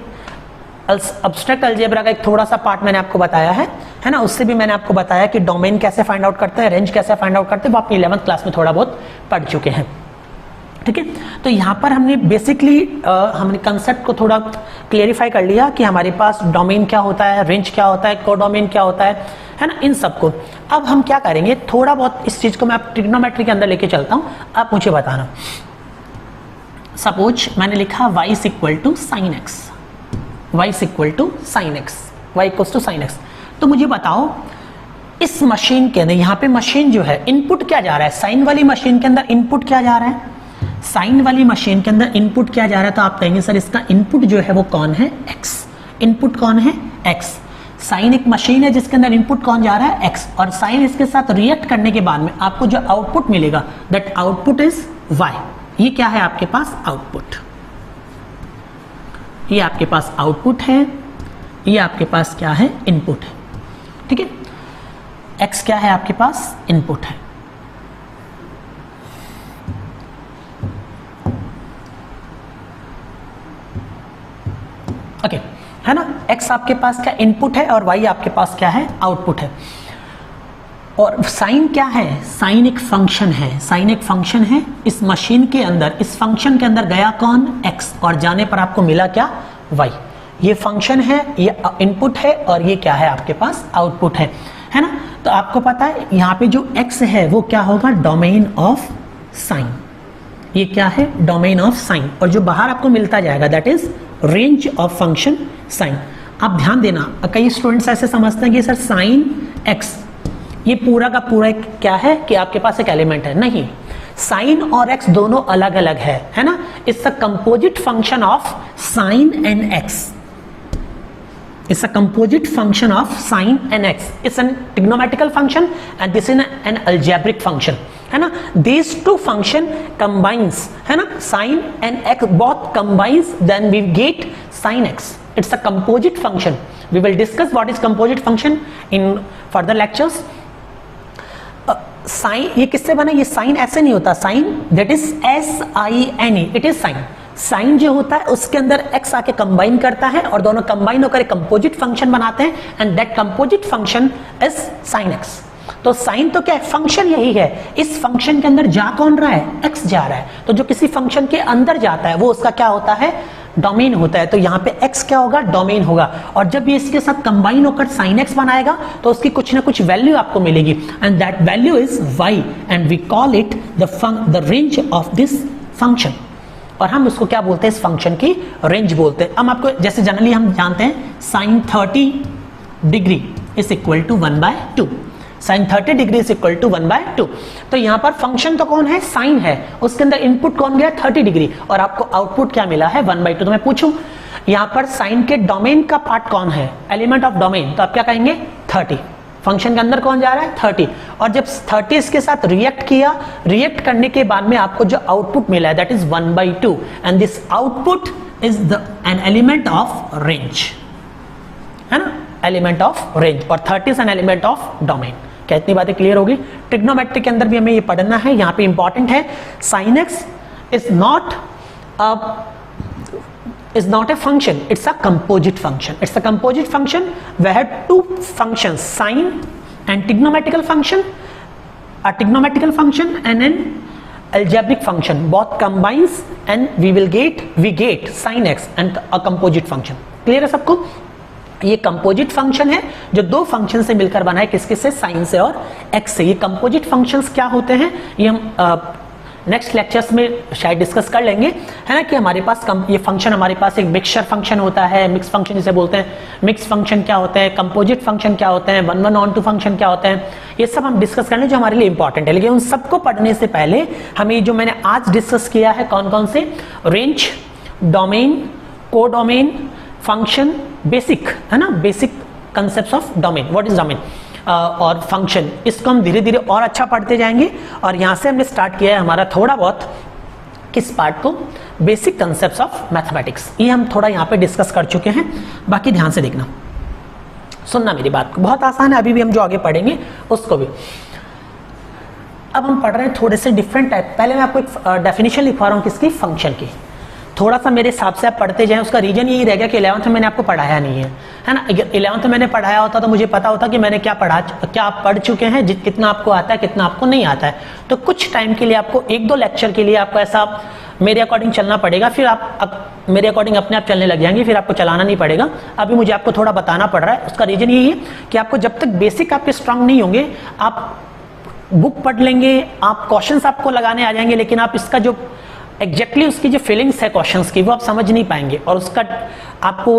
अब्स्ट्रैक्ट अलजेब्रा का एक थोड़ा सा पार्ट मैंने आपको बताया है ना, उससे भी मैंने आपको बताया कि डोमेन कैसे फाइंड आउट करते हैं, रेंज कैसे फाइंड आउट करते हैं, वो आप 11th क्लास में थोड़ा बहुत पढ़ चुके हैं। ठीक है, तो यहाँ पर हमने बेसिकली हमने कंसेप्ट को थोड़ा क्लियरिफाई कर लिया कि हमारे पास डोमेन क्या होता है, रेंज क्या होता है, कोडोमेन क्या होता है ना, इन सबको। अब हम क्या करेंगे, थोड़ा बहुत इस चीज को मैं आप ट्रिग्नोमेट्री के अंदर लेके चलता हूं, आप मुझे बताना। सपोज मैंने लिखा y is equal to sine x, y is equal to sine x, y equal to sine x. तो मुझे बताओ इस मशीन के अंदर, यहाँ पे मशीन जो है इनपुट क्या जा रहा है, साइन वाली मशीन के अंदर इनपुट क्या जा रहा है, साइन वाली मशीन के अंदर इनपुट क्या जा रहा है, तो आप कहेंगे सर इसका इनपुट जो है वो कौन है, x। इनपुट कौन है, x। साइन एक मशीन है जिसके अंदर इनपुट कौन जा रहा है, x, और साइन इसके साथ रिएक्ट करने के बाद में आपको जो आउटपुट मिलेगा दैट आउटपुट इज y। ये क्या है आपके पास, आउटपुट। ये आपके पास आउटपुट है, ये आपके पास क्या है, इनपुट है। ठीक है, x क्या है आपके पास, इनपुट है। ओके है ना, x आपके पास क्या इनपुट है और y आपके पास क्या है, आउटपुट है। और साइन क्या है, साइन एक फंक्शन है, साइन एक फंक्शन है इस मशीन के अंदर। इस फंक्शन के अंदर गया कौन, x, और जाने पर आपको मिला क्या, y। ये फंक्शन है, ये इनपुट है, और ये क्या है आपके पास, आउटपुट है ना। तो आपको पता है यहाँ पे जो x है वो क्या होगा, डोमेन ऑफ साइन। ये क्या है, डोमेन ऑफ साइन। और जो बाहर आपको मिलता जाएगा that is range of function sine. आप ध्यान देना, कई स्टूडेंट्स ऐसे समझते हैं कि सर साइन एक्स ये पूरा का पूरा क्या है कि आपके पास एक एलिमेंट है। नहीं, साइन और एक्स दोनों अलग अलग है ना। It's a composite function of sine and x. It's a composite function of sine and x. It's an trigonometrical function and this is an algebraic function, है ना। These two function combines, है ना, sine and x both combines, then we get sin x. It's a composite function. We will discuss what is composite function in further lectures. Sine ये किससे बना, ये sine ऐसे नहीं होता, sine that is S-I-N-E, it is sine। Sine जो होता है उसके अंदर x आके कंबाइन करता है और दोनों कंबाइन होकर एक कंपोजिट फंक्शन बनाते हैं and that composite function is sine x। तो साइन तो क्या है, फंक्शन यही है। इस फंक्शन के अंदर जा कौन रहा है, x जा रहा है। तो जो किसी फंक्शन के अंदर जाता है वो उसका क्या होता है, डोमेन होता है। तो यहाँ पे x क्या होगा, डोमेन होगा। और जब ये इसके साथ कंबाइन होकर sin x बनाएगा तो उसकी कुछ ना कुछ वैल्यू आपको मिलेगी and that value is y and we call it the range of this function. और हम उसको क्या बोलते हैं, इस फंक्शन की रेंज बोलते हैं। हम आपको जैसे जनरली हम जानते हैं sine 30 degree is equal to 1/2। Sine 30 degree is equal to 1/2। तो यहाँ पर फंक्शन तो कौन है, साइन है, उसके अंदर इनपुट कौन गया 30 डिग्री और आपको आउटपुट क्या मिला है 1/2। तो मैं पूछूं यहाँ पर साइन के डोमेन का पार्ट कौन है, एलिमेंट ऑफ डोमेन, तो आप क्या कहेंगे 30। फंक्शन के अंदर कौन जा रहा है 30। और जब 30 इसके साथ रिएक्ट किया, रिएक्ट करने के बाद में आपको जो आउटपुट मिला है that is 1/2 and this output is an element of range, है ना, एलिमेंट ऑफ रेंज। और 30 एन एलिमेंट ऑफ डोमेन। क्या इतनी बातें क्लियर होगी। ट्रिग्नोमेट्री के अंदर भी हमें ये पढ़ना है। यहाँ पे इंपॉर्टेंट है sine x is not is not a function, it's a composite function. It's a composite function where had two functions, sine and trigonometrical function, a trigonometrical function and an algebraic function, both combines and we get sin x and a composite function. Clear है सबको? ये कंपोजिट फंक्शन है जो दो फंक्शन से मिलकर बना है, किसके से? साइन से और एक्स से. ये कंपोजिट फंक्शंस क्या होते हैं ये हम नेक्स्ट लेक्चर्स में शायद डिस्कस कर लेंगे, है ना, कि हमारे पास ये फंक्शन, हमारे पास एक मिक्सचर फंक्शन होता है, मिक्स फंक्शन जिसे बोलते हैं, मिक्स फंक्शन क्या होता है, कंपोजिट फंक्शन क्या होते हैं, 1/1 on 2 फंक्शन क्या होते हैं, ये सब हम डिस्कस करने जो हमारे लिए इंपॉर्टेंट है. लेकिन उन सबको पढ़ने से पहले हमें जो मैंने आज डिस्कस किया है, कौन कौन से? Range, domain, codomain, function, basic, है ना, basic concept of domain, what is domain और फंक्शन, इसको हम धीरे धीरे और अच्छा पढ़ते जाएंगे. और यहाँ से हमने स्टार्ट किया है हमारा थोड़ा बहुत किस पार्ट को? Basic concepts of mathematics. ये हम थोड़ा यहाँ पे डिस्कस कर चुके हैं, बाकी ध्यान से देखना, सुनना मेरी बात को, बहुत आसान है. अभी भी हम जो आगे पढ़ेंगे उसको भी. अब हम पढ़ रहे हैं थोड़े से डिफरेंट टाइप. पहले मैं आपको एक डेफिनेशन लिखवा रहा हूँ किसकी? फंक्शन की. थोड़ा सा मेरे हिसाब से आप पढ़ते जाएं. उसका रीजन यही रह गया कि 11th में मैंने आपको पढ़ाया नहीं है ना. 11th में मैंने पढ़ाया होता तो मुझे पता होता कि मैंने क्या आप पढ़ चुके हैं, कितना आपको आता है, कितना आपको नहीं आता है. तो कुछ टाइम के लिए आपको 1-2 लेक्चर के लिए आपको ऐसा मेरे अकॉर्डिंग चलना पड़ेगा, फिर आप मेरे अकॉर्डिंग अपने आप चलने लग जाएंगे, फिर आपको चलाना नहीं पड़ेगा. अभी मुझे आपको थोड़ा बताना पड़ रहा है. उसका रीजन यही है कि आपको जब तक बेसिक आपके स्ट्रांग नहीं होंगे, आप बुक पढ़ लेंगे, आप क्वेश्चंस आपको लगाने आ जाएंगे, लेकिन आप इसका जो एग्जैक्टली उसकी जो फीलिंग्स है क्वेश्चंस की वो आप समझ नहीं पाएंगे. और उसका आपको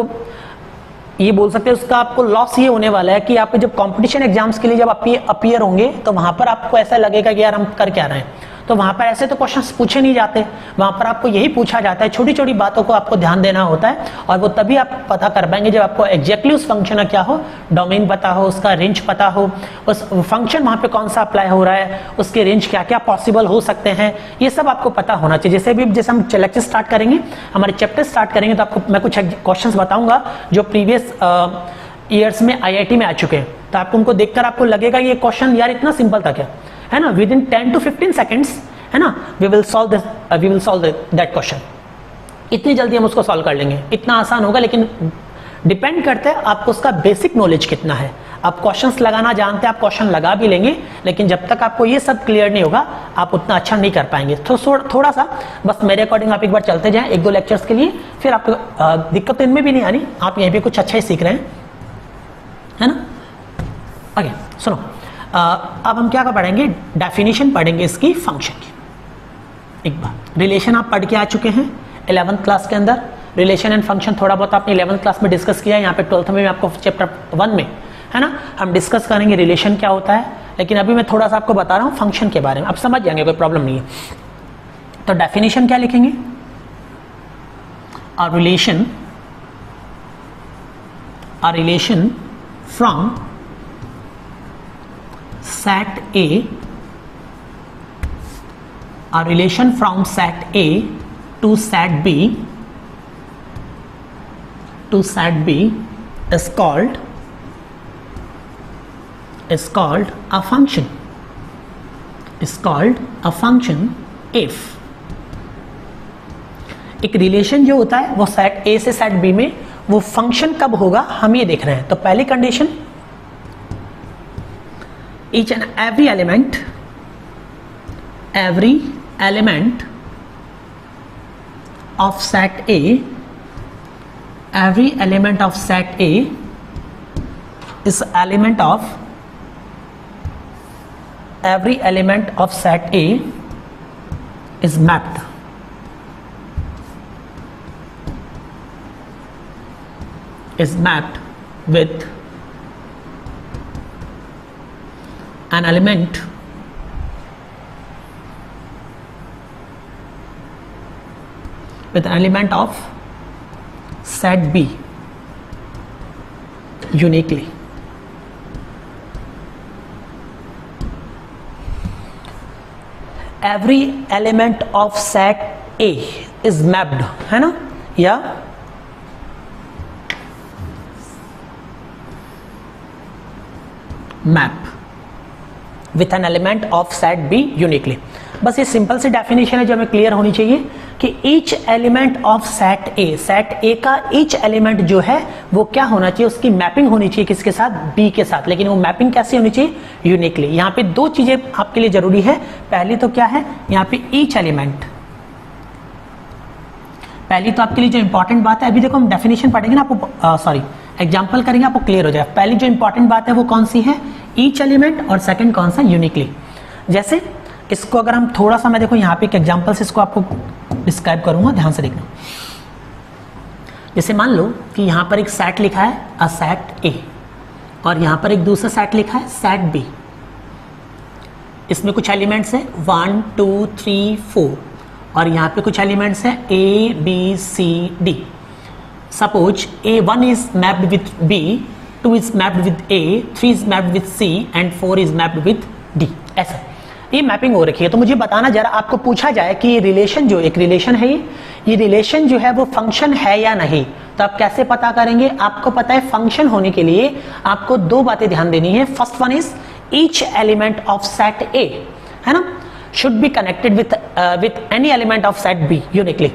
ये बोल सकते हैं, उसका आपको लॉस ये होने वाला है कि आप जब कंपटीशन एग्जाम्स के लिए जब अपीयर होंगे तो वहां पर आपको ऐसा लगेगा कि यार हम कर क्या रहे हैं. तो वहां पर ऐसे तो क्वेश्चंस पूछे नहीं जाते, वहां पर आपको यही पूछा जाता है, छोटी छोटी बातों को आपको ध्यान देना होता है. और वो तभी आप पता कर पाएंगे जब आपको एग्जैक्टली उस फंक्शन का क्या हो, डोमेन पता हो, उसका रेंज पता हो, उस फंक्शन वहां पे कौन सा अप्लाई हो रहा है, उसके रेंज क्या क्या पॉसिबल हो सकते हैं, ये सब आपको पता होना चाहिए. जैसे हम लेक्चर स्टार्ट करेंगे, हमारे चैप्टर स्टार्ट करेंगे, तो आपको मैं कुछ क्वेश्चन बताऊंगा जो प्रीवियस ईयर्स में IIT में आ चुके हैं. तो आपको उनको देखकर आपको लगेगा ये क्वेश्चन यार इतना सिंपल था क्या, है ना. विद इन 10 to 15 seconds, है ना, we will solve that question. इतनी जल्दी हम उसको सॉल्व कर लेंगे, इतना आसान होगा. लेकिन डिपेंड करता है आपको उसका बेसिक नॉलेज कितना है. आप क्वेश्चंस लगाना जानते हैं, आप क्वेश्चन लगा भी लेंगे, लेकिन जब तक आपको ये सब क्लियर नहीं होगा आप उतना अच्छा नहीं कर पाएंगे. तो थोड़ा सा बस मेरे अकॉर्डिंग आप एक बार चलते जाएं 1-2 लेक्चर्स के लिए, फिर आपको दिक्कत तो इनमें भी नहीं आनी. आप यहीं पे कुछ अच्छा ही सीख रहे हैं, है ना. ओके, सुनो. अब हम क्या पढ़ेंगे? डेफिनेशन पढ़ेंगे इसकी फंक्शन की. एक बात, रिलेशन आप पढ़ के आ चुके हैं 11th क्लास के अंदर. रिलेशन एंड फंक्शन थोड़ा बहुत आपने 11th क्लास में डिस्कस किया है. यहाँ पे 12th में आपको चैप्टर 1 में, है ना, हम डिस्कस करेंगे रिलेशन क्या होता है. लेकिन अभी मैं थोड़ा सा आपको बता रहा हूँ फंक्शन के बारे में, आप समझ जाएंगे, कोई प्रॉब्लम नहीं है. तो डेफिनेशन क्या लिखेंगे? अ relation from set a relation from set A to set B is called a function. If एक रिलेशन जो होता है वो सेट A से सेट B में, वो फंक्शन कब होगा हम ये देख रहे हैं. तो पहली condition, each and every element of set A, every element of set A is element of every element of set A is mapped with an element of set B uniquely. Every element of set A is mapped, है ना, या map with an element of set B uniquely. बस ये सिंपल सी डेफिनेशन है जो हमें क्लियर होनी चाहिए. कि ईच एलिमेंट ऑफ सेट ए का ईच एलिमेंट जो है वो क्या होना चाहिए, उसकी मैपिंग होनी चाहिए किसके साथ, बी के साथ। लेकिन वो मैपिंग कैसे होनी चाहिए, यूनिकली। यहाँ पे दो चीजें आपके लिए जरूरी है। पहली तो क्या है, यहाँ पे ईच एलिमेंट, पहली तो आपके लिए जो इंपॉर्टेंट बात है, अभी देखो हम डेफिनेशन पढ़ेंगे ना, आपको एग्जाम्पल करेंगे, आपको क्लियर हो जाए। पहली जो इंपॉर्टेंट बात है वो कौन सी है, ईच एलिमेंट, और सेकंड कौन सा, यूनिकली। जैसे इसको अगर हम थोड़ा सा, मैं देखो यहाँ पे एक एग्जाम्पल से इसको आपको डिस्क्राइब करूंगा, ध्यान से देखना। जैसे मान लो कि यहाँ पर एक सेट लिखा है अ सेट ए, और यहाँ पर एक दूसरा सेट लिखा है सेट बी। इसमें कुछ एलिमेंट्स है 1 2 3 4, और यहाँ पे कुछ एलिमेंट्स है A B C D. Suppose A1 is mapped with B, 2 is mapped with A, 3 is mapped with C and 4 is mapped with D। ऐसा ये मैपिंग हो रखी है। तो मुझे बताना जरा, आपको पूछा जाए कि ये रिलेशन, जो एक रिलेशन है, ये रिलेशन जो है वो फंक्शन है या नहीं, तो आप कैसे पता करेंगे। आपको पता है फंक्शन होने के लिए आपको दो बातें ध्यान देनी है। First one is each element of set ए, है ना, should be connected with any element of set B uniquely.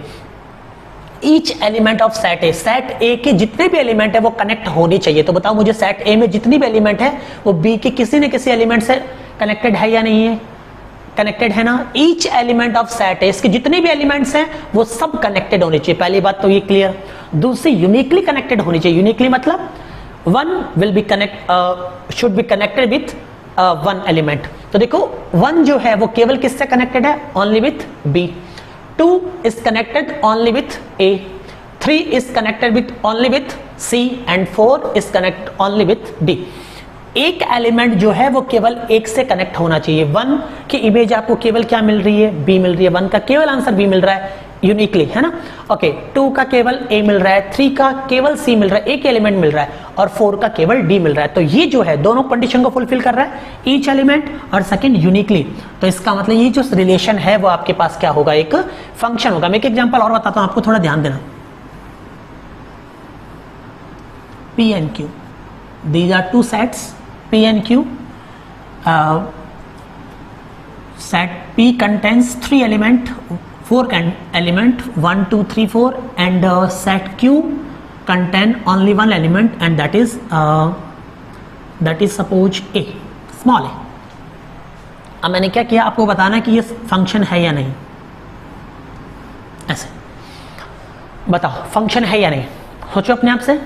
Each element of set ए के जितने भी एलिमेंट है वो कनेक्ट होने चाहिए। तो बताओ मुझे, सेट ए में जितनी भी एलिमेंट है वो बी के किसी न किसी एलिमेंट से कनेक्टेड है या नहीं है, कनेक्टेड है ना। ईच एलिमेंट ऑफ सेट ए, इसके जितने भी एलिमेंट्स हैं वो सब कनेक्टेड होने चाहिए। पहली बात तो ये क्लियर। दूसरी, यूनिकली कनेक्टेड होनी चाहिए। यूनिकली मतलब one will be connect, should be connected with one element. तो देखो 1 जो है वो केवल किससे कनेक्टेड है, only with B. 2 is connected only with A, 3 is connected with only with C and 4 is connected only with D। एक एलिमेंट जो है वो केवल एक से कनेक्ट होना चाहिए। 1 की इमेज आपको केवल क्या मिल रही है, B मिल रही है। 1 का केवल आंसर B मिल रहा है यूनिकली, है ना। ओके, 2 का केवल A मिल रहा है, 3 का केवल C मिल रहा है, एक एलिमेंट मिल रहा है, और 4 का केवल D मिल रहा है। तो ये जो है दोनों कंडीशन को फुलफिल कर रहा है, ईच एलिमेंट और सेकंड यूनिकली। तो इसका मतलब ये जो रिलेशन है वो आपके पास क्या होगा, एक फंक्शन होगा। मैं एक एग्जांपल और बताता हूं आपको, थोड़ा ध्यान देना। P and Q, these are two sets P and Q। set P contains 3 element, 4 element 1 2 3 4, and set Q contain only 1 element, and that is suppose A, small a। अब मैंने क्या किया, आपको बताना है कि ये फंक्शन है या नहीं। ऐसे बताओ फंक्शन है या नहीं, सोचो अपने आप से।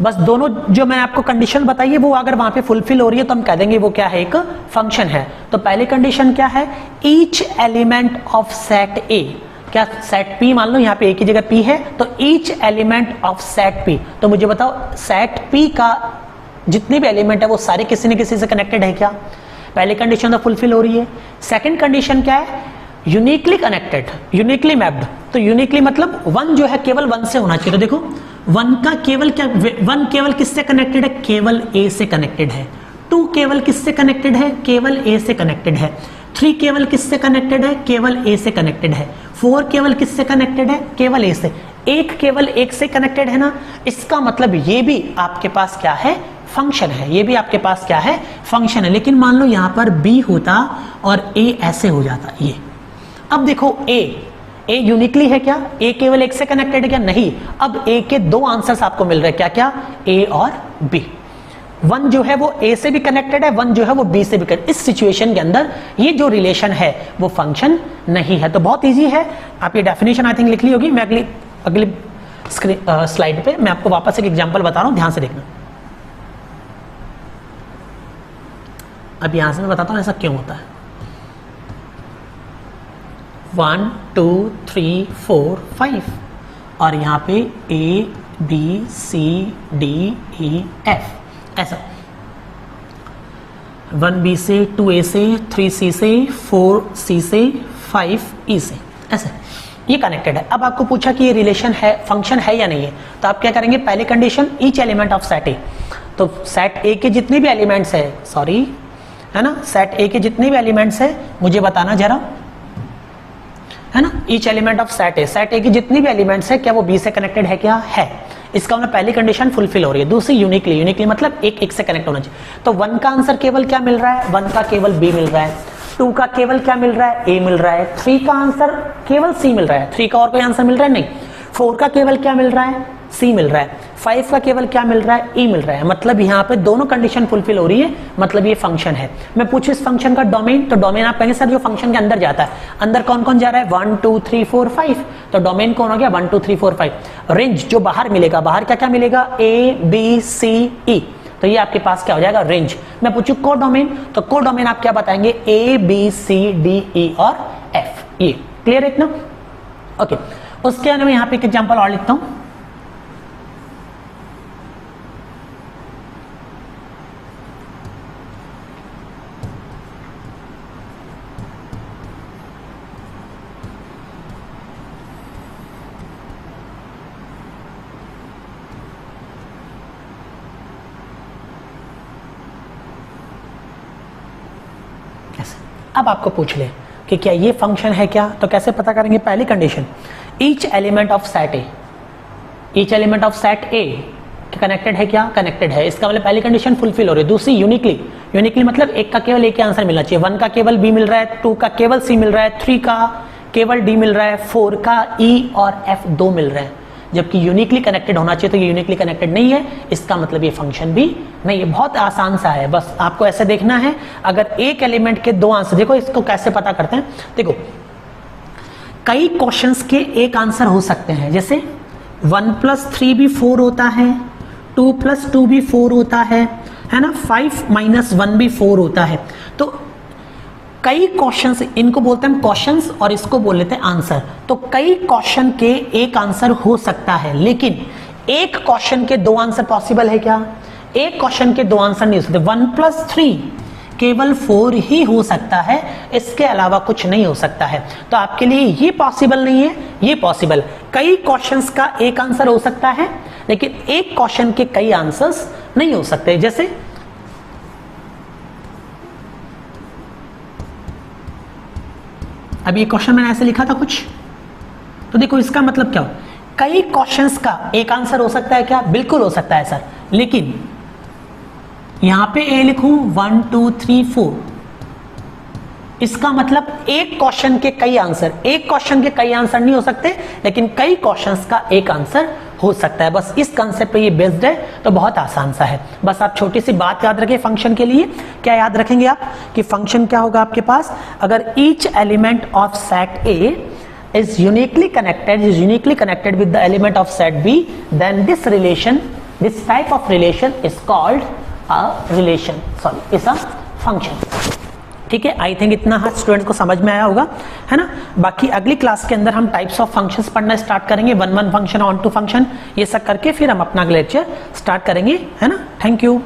बस दोनों जो मैंने आपको कंडीशन बताई है वो अगर वहां पे फुलफिल हो रही है तो हम कह देंगे वो क्या है, एक फंक्शन है। तो पहली कंडीशन क्या है, ईच एलिमेंट ऑफ सेट ए, क्या सेट पी, मान लो यहाँ पे ए की जगह पी है, तो each element of set P. तो मुझे बताओ सेट पी का जितने भी एलिमेंट है वो सारे किसी न किसी से कनेक्टेड है क्या, पहली कंडीशन तो फुलफिल हो रही है। सेकेंड कंडीशन क्या है, यूनिकली कनेक्टेड, यूनिकली मैप्ड। तो यूनिकली मतलब 1 जो है केवल 1 से होना चाहिए। तो देखो 1 का केवल क्या, 1 केवल किससे कनेक्टेड है, केवल A से कनेक्टेड है। 2 केवल किससे कनेक्टेड है, केवल A से कनेक्टेड है। 3 केवल किससे कनेक्टेड है, केवल A से कनेक्टेड है। 4 केवल किससे कनेक्टेड है, केवल A से। 1 केवल 1 से कनेक्टेड है ना। इसका मतलब ये भी आपके पास क्या है, फंक्शन है। ये भी आपके पास क्या है, फंक्शन है। लेकिन मान लो यहां पर B होता और A ऐसे हो जाता, ये। अब देखो A यूनिकली है क्या, A केवल 1 से कनेक्टेड है क्या, नहीं। अब A के 2 आंसर्स आपको मिल रहे हैं, क्या क्या, A और B। 1 जो है वो A से भी कनेक्टेड है, 1 जो है वो B से भी कनेक्टेड। इस सिचुएशन के अंदर ये जो रिलेशन है वो फंक्शन नहीं है। तो बहुत इजी है, आप ये डेफिनेशन आई थिंक लिख ली होगी। मैं अगली स्लाइड पे मैं आपको वापस एक एग्जांपल बता रहा हूं, ध्यान से देखना। अब यहां से मैं बताता हूं ऐसा क्यों होता है। 1 2 3 4 5, और यहाँ पे A B C D E F, ऐसा 1B से, 2A से, 3C से, 4C से, 5E से, ऐसे ये कनेक्टेड है। अब आपको पूछा कि ये रिलेशन है, फंक्शन है या नहीं है, तो आप क्या करेंगे, पहले condition each element of set ए। तो सेट ए के जितने भी एलिमेंट्स है, सॉरी है ना, सेट ए के जितने भी एलिमेंट्स है मुझे बताना जरा, है ना। ईच एलिमेंट ऑफ सेट ए की जितनी भी एलिमेंट्स है क्या वो बी से कनेक्टेड है क्या, है। इसका मतलब पहली कंडीशन फुलफिल हो रही है। दूसरी यूनिकली मतलब एक से कनेक्ट होना चाहिए। तो 1 का आंसर केवल क्या मिल रहा है, 1 का केवल बी मिल रहा है। 2 का केवल क्या मिल रहा है, ए मिल रहा है। 3 का आंसर केवल सी मिल रहा है, 3 का और कोई आंसर मिल रहा है नहीं। 4 का केवल क्या मिल रहा है, सी मिल रहा है। 5 का केवल क्या मिल रहा है, ई मिल रहा है। मतलब यहाँ पे दोनों कंडीशन फुलफिल हो रही है, मतलब ये फंक्शन है। मैं पूछूं इस फंक्शन का डोमेन, तो डोमेन आप कहेंगे सर जो फंक्शन के अंदर जाता है, अंदर कौन कौन जा रहा है, 1 2 3 4 5, तो डोमेन कौन हो गया, 1 2 3 4 5। रेंज जो बाहर मिलेगा, बाहर क्या क्या मिलेगा, ए बी सी ई, तो ये आपके पास क्या हो जाएगा, रेंज। मैं पूछूं को डोमेन, तो को डोमेन आप क्या बताएंगे, ए बी सी डी ई और एफ, ये क्लियर है इतना। ओके, उसके अंदर मैं यहाँ पे एक एग्जांपल और लिखता हूं। अब आपको पूछ ले कि क्या ये फंक्शन है क्या, तो कैसे पता करेंगे, पहली condition, each element of set A, each element of set A connected है क्या, कनेक्टेड है, इसका मतलब पहली कंडीशन फुलफिल हो रही है। दूसरी यूनिकली, यूनिकली मतलब एक का केवल एक ही आंसर मिलना चाहिए, 1 का केवल बी मिल रहा है, 2 का केवल सी मिल रहा है, 3 का केवल डी मिल रहा है, 4 का ई और एफ 2 मिल रहे हैं, जबकि यूनिकली कनेक्टेड होना चाहिए, तो ये यूनिकली कनेक्टेड नहीं है, इसका मतलब ये फंक्शन भी नहीं है। बहुत आसान सा है, बस आपको ऐसे देखना है। अगर एक एलिमेंट के 2 आंसर, देखो इसको कैसे पता करते हैं, देखो कई क्वेश्चंस के एक आंसर हो सकते हैं, जैसे 1 + 3 भी 4 होता है, 2 + 2 भी 4 होता है ना, 5 - 1 भी 4 होता है। तो कई क्वेश्चंस, इनको बोलते हैं क्वेश्चंस और इसको बोल लेते हैं आंसर। तो कई क्वेश्चन के एक आंसर हो सकता है, लेकिन एक क्वेश्चन के 2 आंसर पॉसिबल है क्या, एक क्वेश्चन के 2 आंसर नहीं हो सकते। 1 + 3 केवल 4 ही हो सकता है, इसके अलावा कुछ नहीं हो सकता है। तो आपके लिए ये पॉसिबल नहीं है, ये पॉसिबल। कई क्वेश्चंस का एक आंसर हो सकता है, लेकिन एक क्वेश्चन के कई आंसर्स नहीं हो सकते। जैसे अब ये क्वेश्चन मैंने ऐसे लिखा था कुछ, तो देखो इसका मतलब क्या हो, कई क्वेश्चंस का एक आंसर हो सकता है क्या, बिल्कुल हो सकता है सर, लेकिन यहां पे ए लिखूं 1 2 3 4, इसका मतलब एक क्वेश्चन के कई आंसर, एक क्वेश्चन के कई आंसर नहीं हो सकते, लेकिन कई क्वेश्चंस का एक आंसर हो सकता है। बस इस कंसेप्ट पे ये बेस्ड है, तो बहुत आसान सा है। बस आप छोटी सी बात याद रखें फंक्शन के लिए, क्या याद रखेंगे आप कि फंक्शन क्या होगा आपके पास, अगर each element of set A is uniquely connected with the element of set B, then this type of relation is called a relation, is a function। ठीक है, आई थिंक इतना हर स्टूडेंट को समझ में आया होगा, है ना। बाकी अगली क्लास के अंदर हम टाइप्स ऑफ फंक्शंस पढ़ना स्टार्ट करेंगे, 1 1 फंक्शन, ऑन टू फंक्शन, ये सब करके फिर हम अपना अगला लेक्चर स्टार्ट करेंगे, है ना। Thank you.